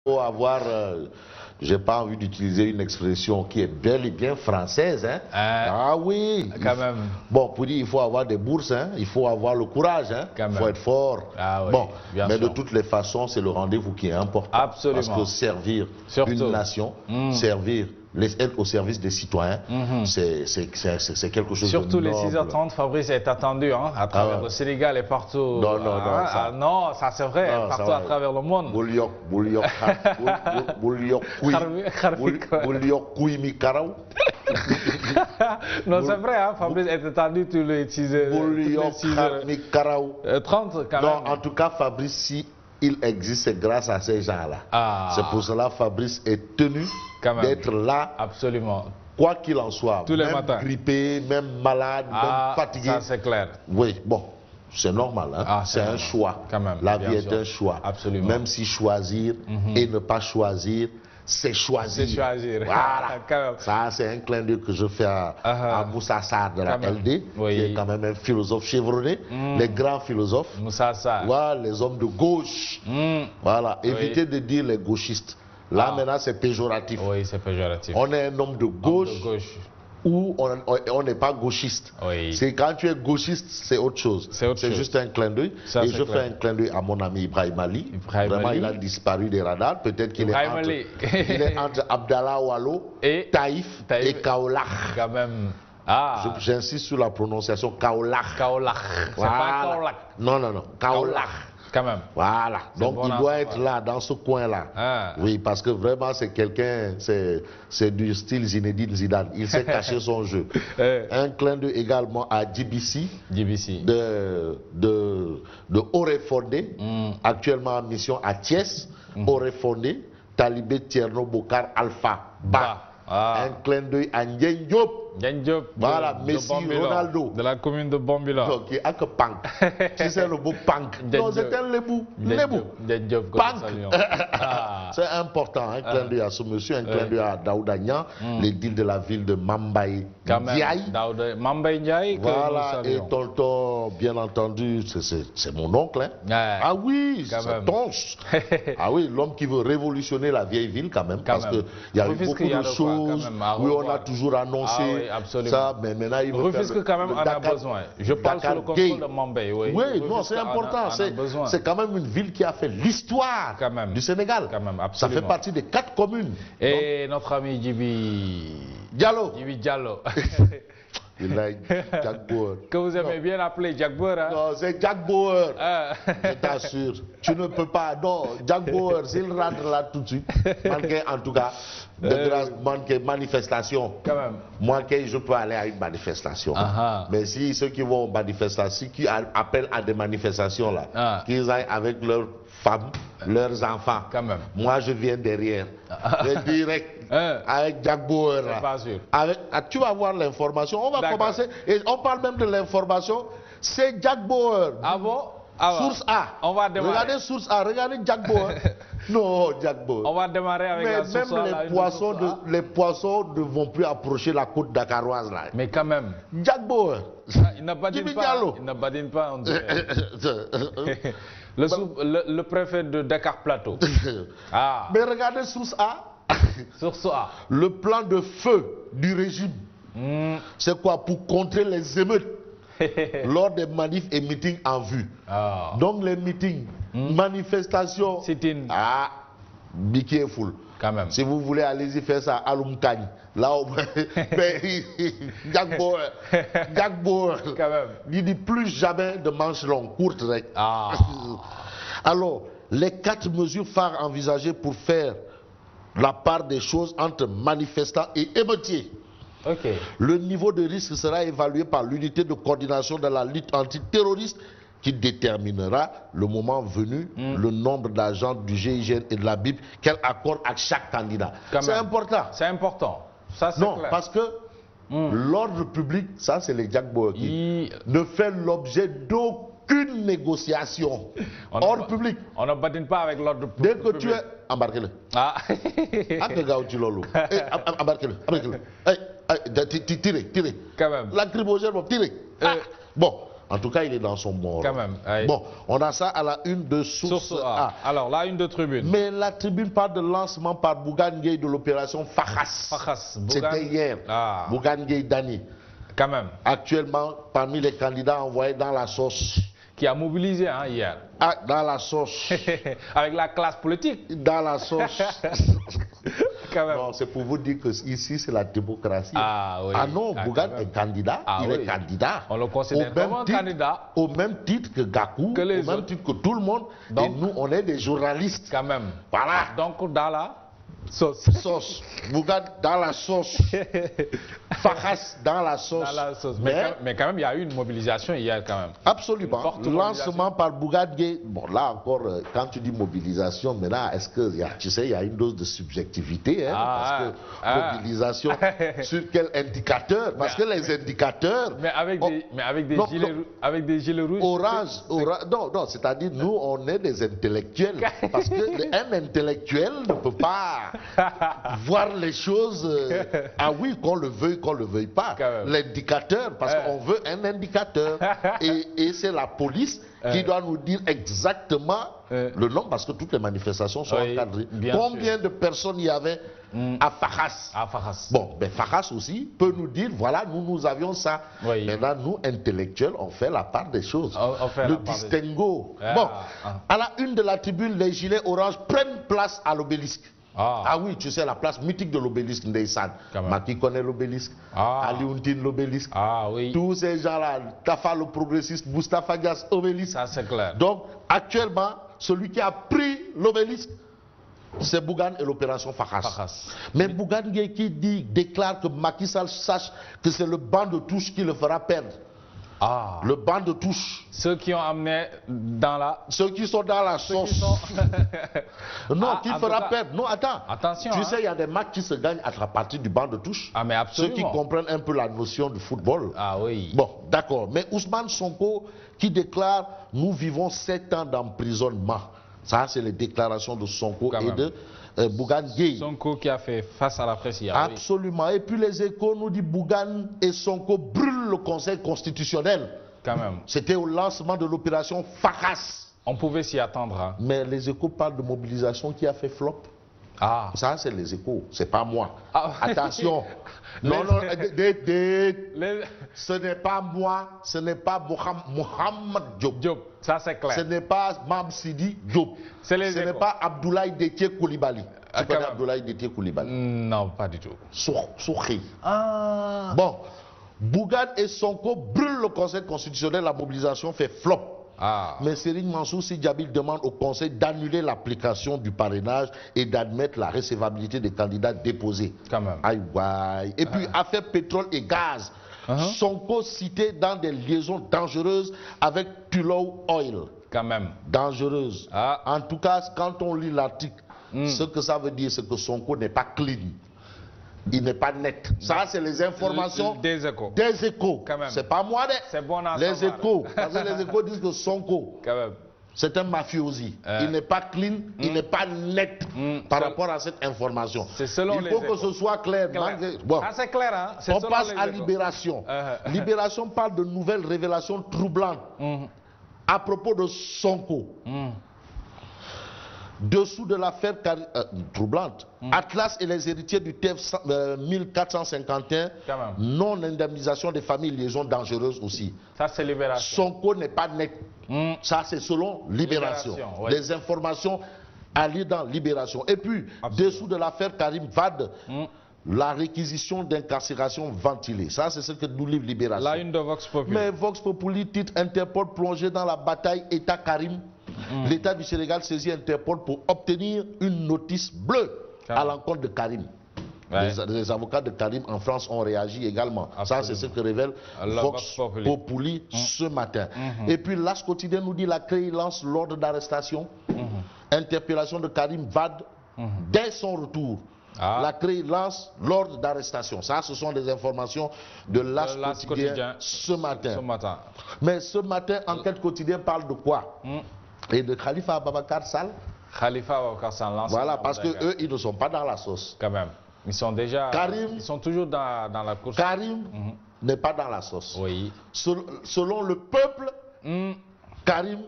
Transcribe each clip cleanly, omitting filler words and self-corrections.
faut avoir, j'ai pas envie d'utiliser une expression qui est bel et bien française, hein. Ah oui, quand même. Bon, pour dire, il faut avoir des bourses, hein. Il faut avoir le courage, hein. Il faut être fort. Ah oui, bon, mais sûr. de toutes les façons, c'est le rendez-vous qui est important. Absolument. Parce que servir une nation, servir être au service des citoyens, c'est quelque chose surtout de noble. Surtout les 6h30, Fabrice est attendu hein, à travers le Sénégal et partout. Non, ça c'est vrai, partout à travers le monde. Non, c'est vrai, hein, Fabrice est attendu tous les 6h30 quand même. Non, en tout cas, Fabrice, si il existe, c'est grâce à ces gens-là. C'est pour cela que Fabrice est tenu d'être là. Absolument. Quoi qu'il en soit, tous les matins. Grippé, même malade, même fatigué. Ça c'est clair. Oui, bon, c'est normal. Hein? C'est un choix. Quand même, la vie est un choix. Absolument. Même si choisir et ne pas choisir, c'est choisir. C'est choisir. Voilà. Ça, c'est un clin d'œil que je fais à Moussa Sarr de la LD, qui est quand même un philosophe chevronné. Les grands philosophes. Moussa Sarr. Voilà, les hommes de gauche. Voilà. Évitez de dire les gauchistes. Là, maintenant, c'est péjoratif. Oui, c'est péjoratif. On est un homme de gauche. Ou on n'est pas gauchiste. C'est quand tu es gauchiste, c'est autre chose. C'est juste un clin d'œil. Et je fais un clin d'œil à mon ami Ibrahim Ali. Vraiment, il a disparu des radars. Peut-être qu'il est entre Abdallah Wallo, Taïf et Kaolach. Quand même. J'insiste sur la prononciation Kaolach. Kaolach. C'est pas Kaolach. Non. Kaolach. Quand même. Voilà. Donc il doit être là, dans ce coin-là. Oui, parce que vraiment, c'est quelqu'un, c'est du style Zinedine Zidane. Il sait cacher son jeu. Un clin d'œil également à JBC. de Oré Fondé, actuellement en mission à Thiès. Oré Fondé, Talibé Tierno Bokar Alpha. Un clin d'œil à Ndien Diop. Voilà, Messi, Ronaldo. De la commune de Bombila. Donc, il a que Pank. Tu sais le beau Pank. Non, c'est un Lebou. Pank. C'est important, un clin d'œil à ce monsieur, un clin d'œil à Daouda Niang, l'édile de la ville de Mambaye Ndiaye. Mambaye Ndiaye. Voilà, et tonton, bien entendu, c'est mon oncle. Hein. Ah oui, c'est tonche. Ah oui, l'homme qui veut révolutionner la vieille ville quand même, parce qu'il y a eu beaucoup de choses où on a toujours annoncé. Absolument. Ça, mais maintenant, il veut faire quand même en a besoin. Je parle sur le contrôle de Mambaye. Oui, non, c'est important. C'est quand même une ville qui a fait l'histoire du Sénégal. Ça fait partie des 4 communes. Et notre ami Djibi Diallo. Jack Bauer. Que vous aimez bien appeler Jack Bauer. Hein? Non, c'est Jack Bauer. Je t'assure. Tu ne peux pas. Non, Jack Bauer, s'il rentre là tout de suite, en tout cas, de grâce, manifestation. Quand même. Moi, je peux aller à une manifestation. Mais si ceux qui vont aux manifestations, qui appellent à des manifestations là, qu'ils aillent avec leurs femmes, leurs enfants. Quand même. Moi, je viens derrière. Direct. Avec Jack Bauer. Pas sûr. Tu vas voir l'information. On va commencer. Et on parle même de l'information. C'est Jack Bauer. Ah bon? Source A. On va démarrer. Regardez Source A. Regardez Jack Bauer. Non, Jack Bauer. On va démarrer avec la source A. Même les poissons ne vont plus approcher la côte dakaroise là. Mais quand même. Jack Bauer. Il n'a pas dit pas. On dirait. Le préfet de Dakar Plateau. Mais regardez Source A. Source A. Le plan de feu du régime. C'est quoi? Pour contrer les émeutes lors des manifs et meetings en vue. Donc les meetings, manifestations. Biki est full. Quand même. Si vous voulez, allez-y faire ça à Lumkani. Là, Jack Bauer. Quand même. Il dit plus jamais de manches longues, courtes. Alors, les 4 mesures phares envisagées pour faire la part des choses entre manifestants et émeutiers. Le niveau de risque sera évalué par l'unité de coordination de la lutte antiterroriste qui déterminera le moment venu le nombre d'agents du GIGN et de la BIP qu'elle accorde à chaque candidat. C'est important. C'est important. Ça, c'est clair. Parce que l'ordre public, ça c'est les Jack Bauer qui ne fait l'objet d'aucune négociation. Ordre public. On ne badine pas avec l'ordre public. Dès que tu es... Embarquez-le. Embarquez-le. Tirez. Quand même. Lacrymogène, tirez. Bon. En tout cas, il est dans son mort. Quand même. Bon, on a ça à la une de Source A. Alors, la une de Tribune. Mais la Tribune parle de lancement par Bougane Gueye de l'opération Fahas. C'était hier. Bougane Gueye Dany. Quand même. Actuellement, parmi les candidats envoyés dans la sauce. Qui a mobilisé hier. Dans la sauce. Avec la classe politique. Dans la sauce. Non, c'est pour vous dire que ici c'est la démocratie. Oui. Non, Bougane est candidat. Il est candidat. On le considère comme un candidat. Au même titre que Gakou, au même titre que tout le monde. Donc, et nous, on est des journalistes. Quand même. Voilà. Donc dans la sauce. Bougane dans la sauce. Fahas dans la sauce. Mais quand même, il y a eu une mobilisation hier quand même. Absolument. Lancement par Bougane Gueye. Bon, là encore, quand tu dis mobilisation, maintenant, est-ce que, tu sais, il y a une dose de subjectivité, hein, parce que mobilisation, sur quel indicateur? Parce que les indicateurs... Mais avec des gilets rouges... Orange, non, c'est-à-dire, nous, on est des intellectuels. Parce qu'un intellectuel ne peut pas voir les choses, oui, qu'on le veuille pas. L'indicateur, parce qu'on veut un indicateur. Et c'est la police qui doit nous dire exactement le nombre, parce que toutes les manifestations sont encadrées. Combien de personnes il y avait à Fahas? Bon, ben Fahas aussi peut nous dire, voilà, nous avions ça. Maintenant, nous, intellectuels, on fait la part des choses. Le distinguo. Bon, à la une de la Tribune, les gilets orange prennent place à l'obélisque. Oui, tu sais, la place mythique de l'obélisque Ndeyssan. Maki connaît l'obélisque. Ali Oundine l'obélisque. Oui. Tous ces gens-là, Tafa le progressiste, Moustapha Dias, obélisque. Ça, c'est clair. Donc, actuellement, celui qui a pris l'obélisque, c'est Bougane et l'opération Fahas. Mais Bougane qui déclare que Macky Sall sache que c'est le banc de touche qui le fera perdre. Le banc de touche. Ceux qui ont amené dans la... Ceux qui sont dans la sauce. Non, qui fera perdre. Non, attends. Attention. Tu sais, il y a des matchs qui se gagnent à partir du banc de touche. Mais absolument. Ceux qui comprennent un peu la notion du football. Oui. Bon, d'accord. Mais Ousmane Sonko qui déclare « Nous vivons 7 ans d'emprisonnement ». Ça, c'est les déclarations de Sonko et de Bougane Gueye. Sonko qui a fait face à la presse hier. Absolument. Et puis les Échos nous disent Bougane et Sonko brûlent le Conseil constitutionnel. Quand même. C'était au lancement de l'opération Fahas. On pouvait s'y attendre. Hein. Mais les Échos parlent de mobilisation qui a fait flop. Ça, c'est les Échos, c'est pas moi. Attention. Non, ce n'est pas moi, ce n'est pas Mohamed Diop. Ça, c'est clair. Ce n'est pas Mam Sidi Diop. Ce n'est pas Abdoulaye Déthié Koulibaly. Tu connais Abdoulaye Déthié Koulibaly? Non, pas du tout. Soukhi. Bon, Bougane et Sonko brûlent le Conseil constitutionnel, la mobilisation fait flop. Mais Serigne Mansour Sy Djabil demande au Conseil d'annuler l'application du parrainage et d'admettre la recevabilité des candidats déposés. Quand même. Et puis, affaire pétrole et gaz. Sonko cité dans des liaisons dangereuses avec Tullow Oil. Quand même. Dangereuse. En tout cas, quand on lit l'article, ce que ça veut dire, c'est que Sonko n'est pas clean. Il n'est pas net. Ça, c'est les informations des Échos. Des Échos. C'est pas moi, c'est bon à les Échos. Parce que les Échos disent que Sonko, c'est un mafiosi. Il n'est pas clean, il n'est pas net par rapport à cette information. Il faut que ce soit clair. Bon. C'est clair, hein? On passe à Libération. Libération parle de nouvelles révélations troublantes à propos de Sonko. Dessous de l'affaire troublante, Atlas et les héritiers du TEF 1451, non-indemnisation des familles, liaisons dangereuses aussi. Ça, c'est Libération. Sonko n'est pas net. Ça, c'est selon Libération. Les informations à lire dans Libération. Et puis, dessous de l'affaire Karim Wade, la réquisition d'incarcération ventilée. Ça, c'est ce que nous livre Libération. La une de Vox Populi. Mais Vox Populi, titre Interpol plongé dans la bataille État Karim. L'État du Sénégal saisit Interpol pour obtenir une notice bleue à l'encontre de Karim. Les avocats de Karim en France ont réagi également. Ça, c'est ce que révèle Vox Populi ce matin. Et puis, l'As quotidien nous dit la CREI lance l'ordre d'arrestation. Interpellation de Karim Wade dès son retour. La CREI lance l'ordre d'arrestation. Ça, ce sont des informations de l'As quotidien ce matin. Mais ce matin, Enquête quotidien parle de quoi? Et de Khalifa Ababacar Sall. Khalifa Ababacar Sall lance. Voilà, parce que eux, ils ne sont pas dans la sauce. Quand même. Ils sont déjà. Karim. Ils sont toujours dans la course. Karim n'est pas dans la sauce. Oui. Selon le peuple, Karim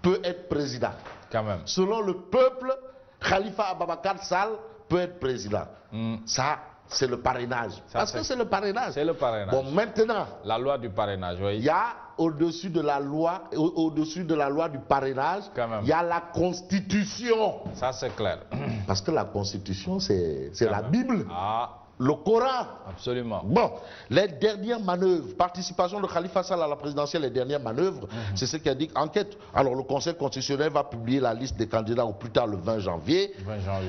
peut être président. Quand même. Selon le peuple, Khalifa Ababakar Sall peut être président. Ça, c'est le parrainage. Parce que c'est le parrainage. C'est le parrainage. Bon, maintenant, la loi du parrainage, oui. Il y a au-dessus de la loi, du parrainage, il y a la Constitution. Ça, c'est clair. Parce que la Constitution, c'est la Bible. Le Coran. Absolument. Bon, les dernières manœuvres, participation de Khalifa Sall à la présidentielle, les dernières manœuvres, c'est ce qu'indique enquête. Alors, le Conseil constitutionnel va publier la liste des candidats au plus tard le 20 janvier.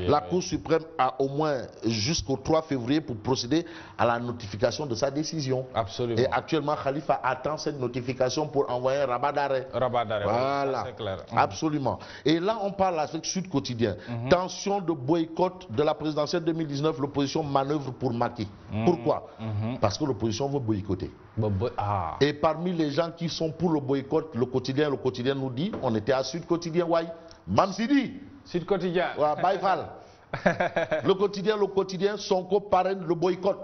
La Cour suprême a au moins jusqu'au 3 février pour procéder à la notification de sa décision. Absolument. Et actuellement, Khalifa attend cette notification pour envoyer un rabat d'arrêt. Rabat d'arrêt, voilà. C'est clair. Absolument. Et là, on parle avec Sud Quotidien. Tension de boycott de la présidentielle 2019, l'opposition manœuvre pour Macky. Pourquoi? Parce que l'opposition veut boycotter. Et parmi les gens qui sont pour le boycott, le quotidien nous dit, on était à Sud Quotidien, Mamsidi. Sud Quotidien. Baïfal. Le quotidien, Sonko parraine le boycott.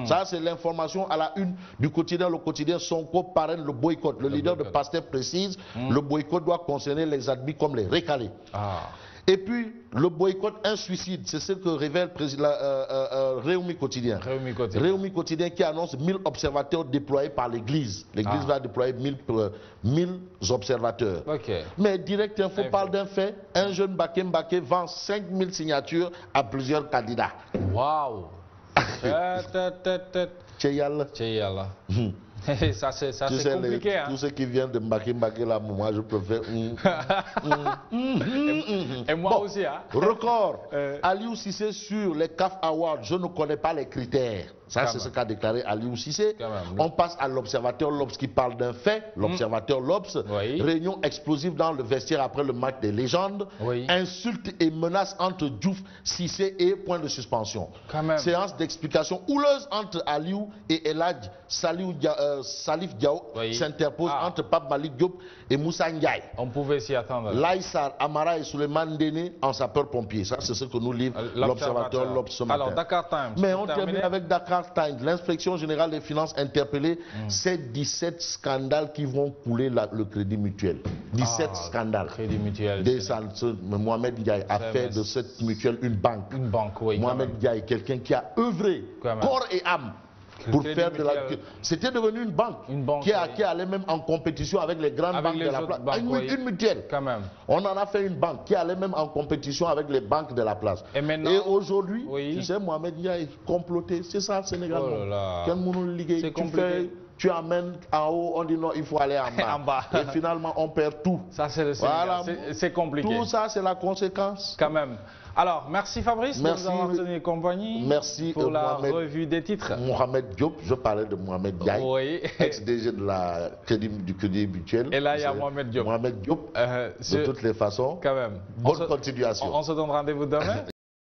Ça, c'est l'information à la une du quotidien. Le quotidien, Sonko parraine le boycott. Le leader de PASTEF précise, le boycott doit concerner les admis comme les récalés. Et puis, le boycott, un suicide, c'est ce que révèle Réumi Quotidien. Réumi Quotidien qui annonce 1000 observateurs déployés par l'Église. L'Église va déployer 1000 observateurs. Mais Direct Info parle d'un fait. Un jeune Baké vend 5000 signatures à plusieurs candidats. Waouh. Tcheyala. Ça c'est compliqué. Tout ce qui vient de Mbaké là, moi je préfère. Et moi aussi. Record. Aliou Cissé sur les CAF Awards, je ne connais pas les critères. Ça, c'est ce qu'a déclaré Aliou Cissé. On passe à l'observateur L'Obs qui parle d'un fait. L'observateur L'Obs, réunion explosive dans le vestiaire après le match des légendes. Insultes et menaces entre Diouf, Cissé et point de suspension. Séance d'explication houleuse entre Aliou et Eladj Salif Diao s'interpose entre Pape Malik Diop et Moussa Ndiaye. On pouvait s'y attendre. Laïsar, Amara et Suleiman Dene en sapeur-pompier. Ça, c'est ce que nous livre l'observateur L'Obs ce matin. Alors, Dakar Times. Mais on termine avec Dakar Times. L'inspection générale des finances interpellée, c'est 17 scandales qui vont couler le crédit mutuel. 17 scandales. Crédit mutuel. Mohamed Ndiaye a fait de cette mutuelle une banque. Une banque, oui. Mohamed Ndiaye, quelqu'un qui a œuvré corps et âme pour faire de la... C'était devenu une banque, qui allait même en compétition avec les grandes banques de la place. Une mutuelle. On en a fait une banque qui allait même en compétition avec les banques de la place. Et aujourd'hui, tu sais, Mohamed Ndiaye comploté. C'est ça le Sénégal. Tu amènes en haut, on dit non, il faut aller en bas. Et finalement, on perd tout. Ça, c'est le Sénégal. C'est compliqué. Tout ça, c'est la conséquence. Quand même. Alors, merci Fabrice de nous avoir tenu compagnie. Merci pour la revue des titres. Mohamed Diop, je parlais de Mohamed Ndiaye, ex-DG du Crédit Mutuel. Et là, il y a Mohamed Diop. Mohamed Diop, de toutes les façons. Quand même. Bonne continuation. On se donne rendez-vous demain.